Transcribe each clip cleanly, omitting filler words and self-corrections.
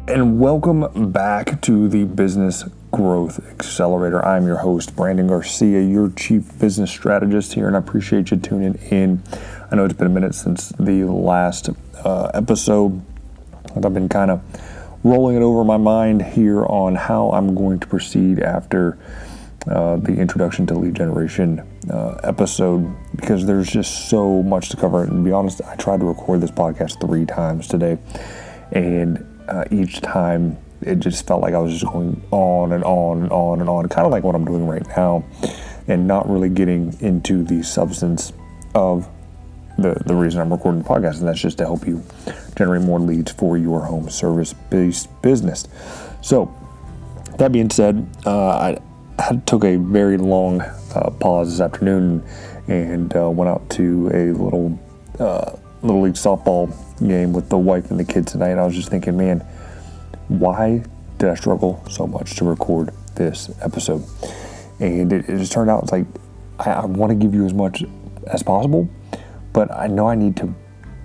And welcome back to the Business Growth Accelerator. I'm your host, Brandon Garcia, your Chief Business Strategist here, and I appreciate you tuning in. I know it's been a minute since the last episode. I've been kind of rolling it over my mind here on how I'm going to proceed after the introduction to lead generation episode, because there's just so much to cover. And to be honest, I tried to record this podcast 3 times today, and each time it just felt like I was just going on and on and on and on, kind of like what I'm doing right now, and not really getting into the substance of the reason I'm recording the podcast, and that's just to help you generate more leads for your home service-based business. So, that being said, I took a very long pause this afternoon and went out to a little league softball game with the wife and the kids tonight. And I was just thinking, man, why did I struggle so much to record this episode? And it just turned out, it's like, I want to give you as much as possible, but I know I need to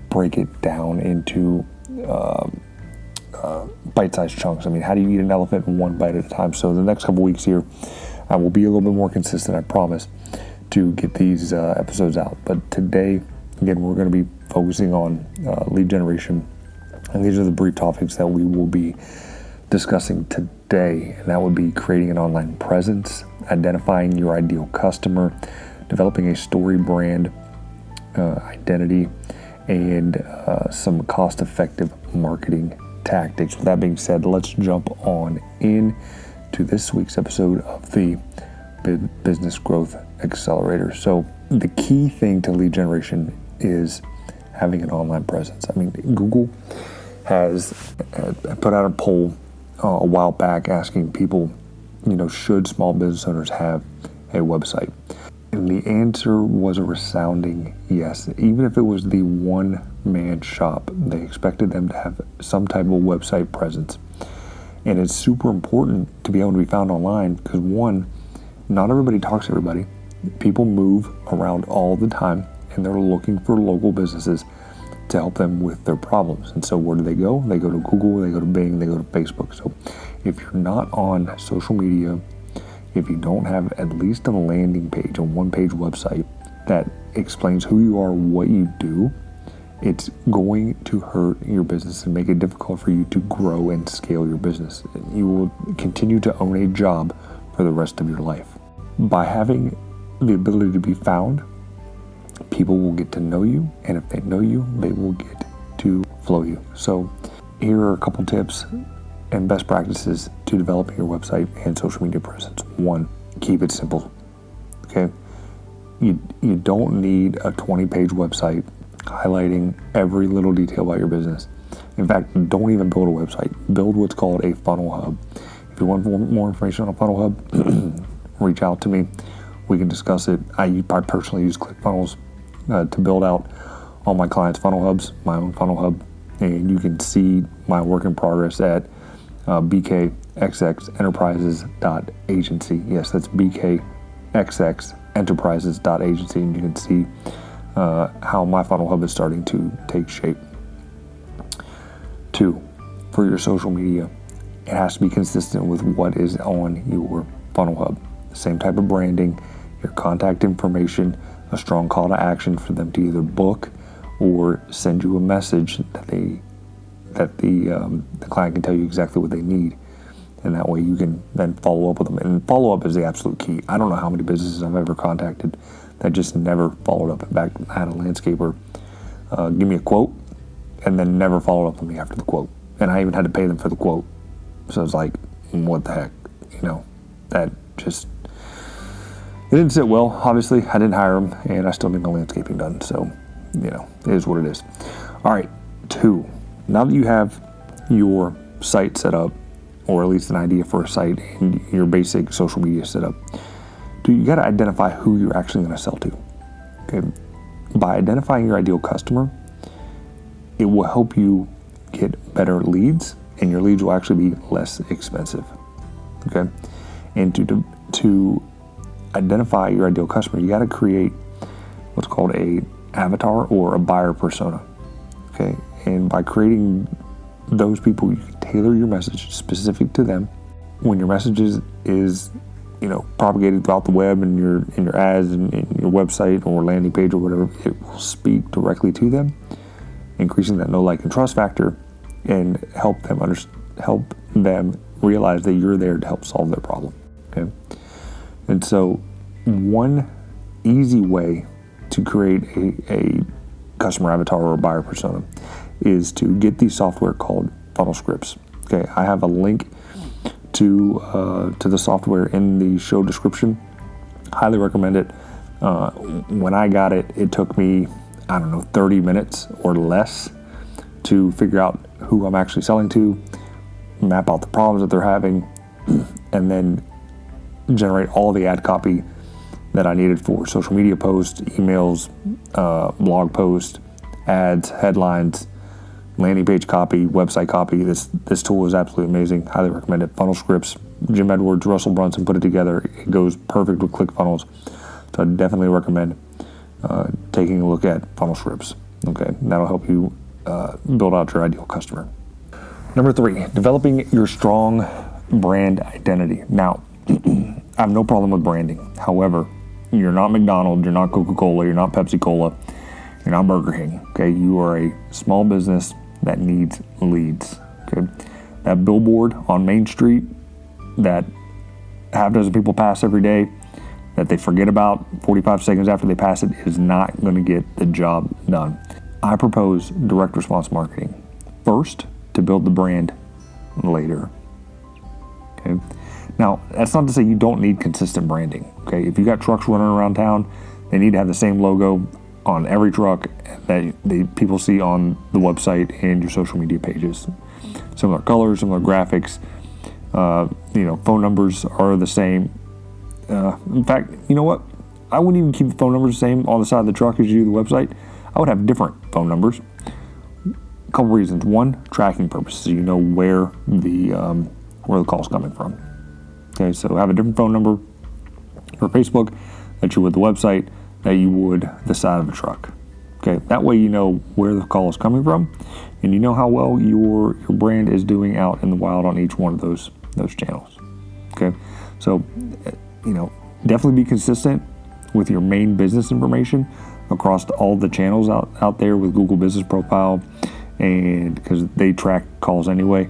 break it down into bite-sized chunks. I mean, how do you eat an elephant in one bite at a time? So the next couple weeks here, I will be a little bit more consistent, I promise, to get these episodes out. But today, again, we're going to be focusing on lead generation, and these are the brief topics that we will be discussing today, and that would be creating an online presence, identifying your ideal customer, developing a story brand identity, and some cost-effective marketing tactics. With that being said, let's jump on in to this week's episode of the Business Growth Accelerator. So the key thing to lead generation is having an online presence. I mean, Google has put out a poll a while back asking people, should small business owners have a website? And the answer was a resounding yes. Even if it was the one-man shop, they expected them to have some type of website presence. And it's super important to be able to be found online because, one, not everybody talks to everybody. People move around all the time, and they're looking for local businesses to help them with their problems. And so where do they go? They go to Google, they go to Bing, they go to Facebook. So if you're not on social media, if you don't have at least a landing page, a one-page website that explains who you are, what you do, it's going to hurt your business and make it difficult for you to grow and scale your business. You will continue to own a job for the rest of your life. By having the ability to be found, people will get to know you, and if they know you, they will get to flow you. So here are a couple tips and best practices to developing your website and social media presence. 1, keep it simple. Okay? You don't need a 20-page website highlighting every little detail about your business. In fact, don't even build a website. Build what's called a funnel hub. If you want more information on a funnel hub, reach out to me. We can discuss it. I personally use ClickFunnels to build out all my clients' funnel hubs, my own funnel hub, and you can see my work in progress at bkxxenterprises.agency. Yes, that's bkxxenterprises.agency, and you can see how my funnel hub is starting to take shape. 2, for your social media, it has to be consistent with what is on your funnel hub. Same type of branding, your contact information, a strong call to action for them to either book or send you a message that the client can tell you exactly what they need, and that way you can then follow up with them. And follow up is the absolute key. I don't know how many businesses I've ever contacted that just never followed up. In fact, I had a landscaper give me a quote and then never followed up with me after the quote, and I even had to pay them for the quote. So it's like, what the heck, that just, it didn't sit well. Obviously, I didn't hire him, and I still need my landscaping done. So, it is what it is. All right, 2. Now that you have your site set up, or at least an idea for a site, and your basic social media set up, you got to identify who you're actually going to sell to. Okay, by identifying your ideal customer, it will help you get better leads, and your leads will actually be less expensive. Okay, and to identify your ideal customer, you got to create what's called a avatar or a buyer persona. Okay, And by creating those people, you can tailor your message specific to them. When your message is propagated throughout the web and in your ads and in your website or landing page or whatever, it will speak directly to them, increasing that know, like, and trust factor, and help them realize that you're there to help solve their problem. Okay, and so one easy way to create a customer avatar or a buyer persona is to get the software called Funnel Scripts. Okay, I have a link to the software in the show description. Highly recommend it. When I got it, it took me, 30 minutes or less to figure out who I'm actually selling to, map out the problems that they're having, and then generate all the ad copy that I needed for social media posts, emails, blog posts, ads, headlines, landing page copy, website copy. This tool is absolutely amazing. Highly recommend it. Funnel Scripts. Jim Edwards, Russell Brunson put it together. It goes perfect with ClickFunnels. So I definitely recommend taking a look at Funnel Scripts. Okay, that'll help you build out your ideal customer. Number 3, developing your strong brand identity. Now, I have no problem with branding. However, you're not McDonald's, you're not Coca-Cola, you're not Pepsi-Cola, you're not Burger King. Okay, you are a small business that needs leads. Okay, that billboard on Main Street that half a dozen people pass every day that they forget about 45 seconds after they pass it is not going to get the job done. I propose direct response marketing first to build the brand later. Okay, now that's not to say you don't need consistent branding. Okay, if you got trucks running around town, they need to have the same logo on every truck that people see on the website and your social media pages. Similar colors, similar graphics, phone numbers are the same. In fact, you know what? I wouldn't even keep the phone numbers the same on the side of the truck as you do the website. I would have different phone numbers. A couple reasons. One, tracking purposes. You know where the call's coming from. Okay, so have a different phone number for Facebook that you would the website, that you would the side of a truck. Okay, that way you know where the call is coming from, and you know how well your brand is doing out in the wild on each one of those channels. Okay, so definitely be consistent with your main business information across all the channels out there with Google Business Profile, and because they track calls anyway,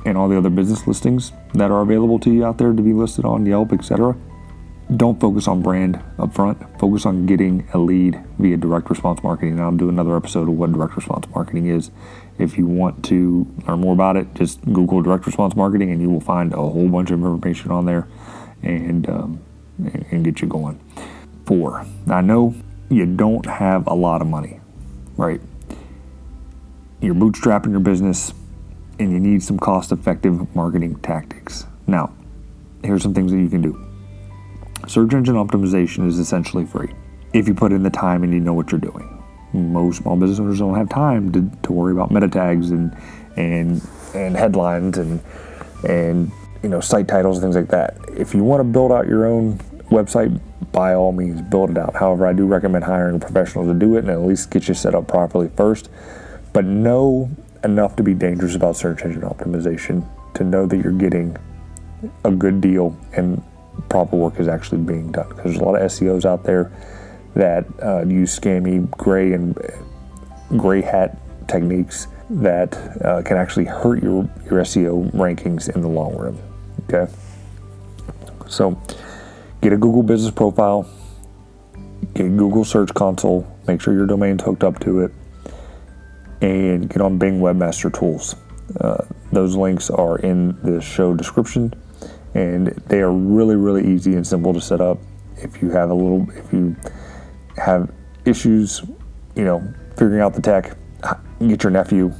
and all the other business listings that are available to you out there to be listed on Yelp, etc. Don't focus on brand up front. Focus on getting a lead via direct response marketing. And I'll do another episode of what direct response marketing is. If you want to learn more about it, just Google direct response marketing and you will find a whole bunch of information on there and get you going. 4, I know you don't have a lot of money, right? You're bootstrapping your business and you need some cost-effective marketing tactics. Now, here's some things that you can do. Search engine optimization is essentially free if you put in the time and you know what you're doing. Most small business owners don't have time to worry about meta tags and headlines and site titles and things like that. If you want to build out your own website, by all means build it out. However, I do recommend hiring a professional to do it and at least get you set up properly first. But know enough to be dangerous about search engine optimization to know that you're getting a good deal and proper work is actually being done, because there's a lot of SEOs out there that use scammy gray hat techniques that can actually hurt your SEO rankings in the long run. Okay, so get a Google Business Profile, get Google Search Console, make sure your domain's hooked up to it, and get on Bing Webmaster Tools. Those links are in the show description. And they are really, really easy and simple to set up. If you have issues, figuring out the tech, get your nephew.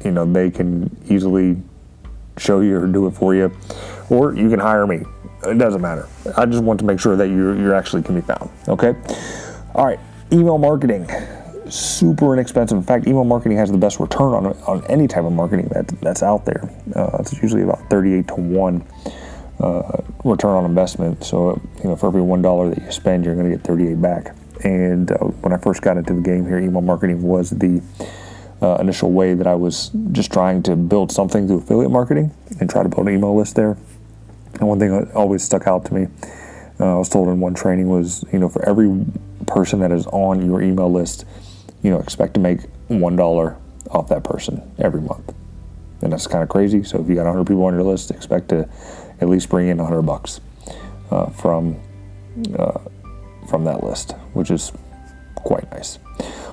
They can easily show you or do it for you, or you can hire me. It doesn't matter. I just want to make sure that you're actually can be found. Okay. All right. Email marketing, super inexpensive. In fact, email marketing has the best return on any type of marketing that's out there. It's usually about 38 to 1. Return on investment. So, for every $1 that you spend, you're going to get 38 back. And when I first got into the game here, email marketing was the initial way that I was just trying to build something through affiliate marketing and try to build an email list there. And one thing that always stuck out to me, I was told in one training was, for every person that is on your email list, expect to make $1 off that person every month. And that's kind of crazy. So if you got 100 people on your list, expect to at least bring in $100 from that list, which is quite nice.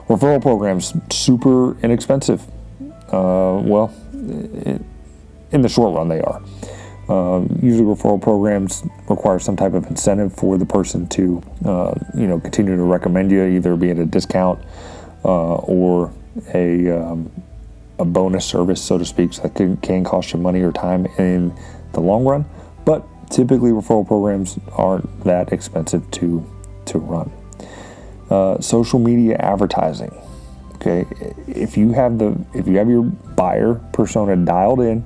Referral programs, super inexpensive. In the short run, they are. Usually referral programs require some type of incentive for the person to, continue to recommend you, either be at a discount or a bonus service, so to speak, so that can cost you money or time in the long run. But typically referral programs aren't that expensive to run. Social media advertising. Okay, if you have your buyer persona dialed in,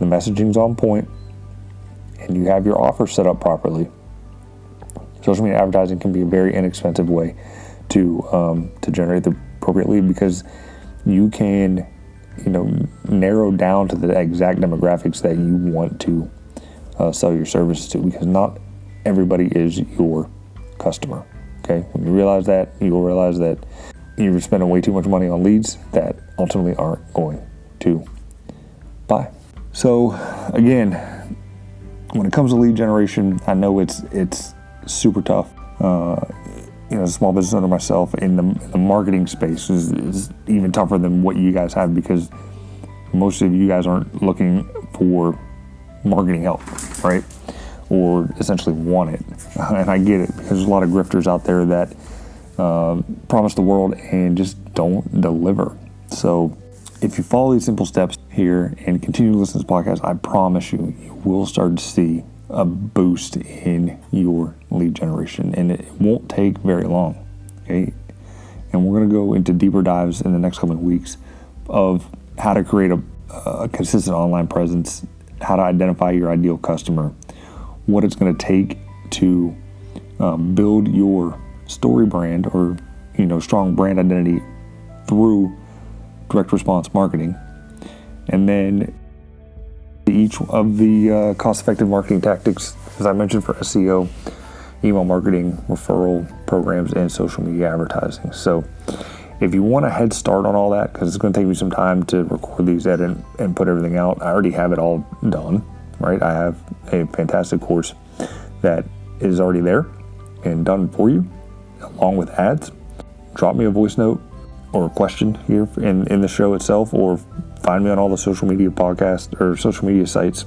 the messaging's on point, and you have your offer set up properly, social media advertising can be a very inexpensive way to generate the appropriate lead, because you can narrow down to the exact demographics that you want to sell your services to, because not everybody is your customer. Okay, when you realize that, you'll realize that you're spending way too much money on leads that ultimately aren't going to buy. So again, when it comes to lead generation, I know it's super tough. As a small business owner myself, in the marketing space is even tougher than what you guys have, because most of you guys aren't looking for marketing help, right? Or essentially want it. And I get it, because there's a lot of grifters out there that promise the world and just don't deliver. So if you follow these simple steps here and continue to listen to this podcast, I promise you will start to see a boost in your lead generation, and it won't take very long. Okay, and we're going to go into deeper dives in the next couple of weeks of how to create a consistent online presence, how to identify your ideal customer, what it's going to take to build your story brand, or strong brand identity through direct response marketing, and then each of the cost-effective marketing tactics, as I mentioned, for SEO, email marketing, referral programs, and social media advertising. So if you want a head start on all that, because it's going to take me some time to record these, edit, and put everything out, I already have it all done, right? I have a fantastic course that is already there and done for you, along with ads. Drop me a voice note or a question here in the show itself, or find me on all the social media podcasts or social media sites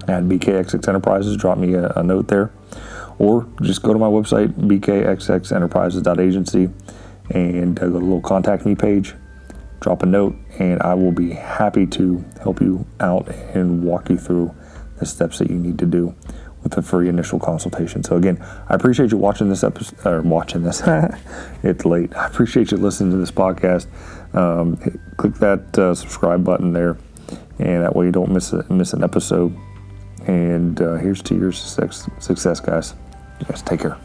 at BKXX Enterprises. Drop me a note there, or just go to my website, bkxxenterprises.agency, and go to the little contact me page, drop a note, and I will be happy to help you out and walk you through the steps that you need to do with a free initial consultation. So again, I appreciate you watching this episode, or watching this. It's late. I appreciate you listening to this podcast. Click that subscribe button there, and that way you don't miss an episode. And here's to your success, guys. You guys take care.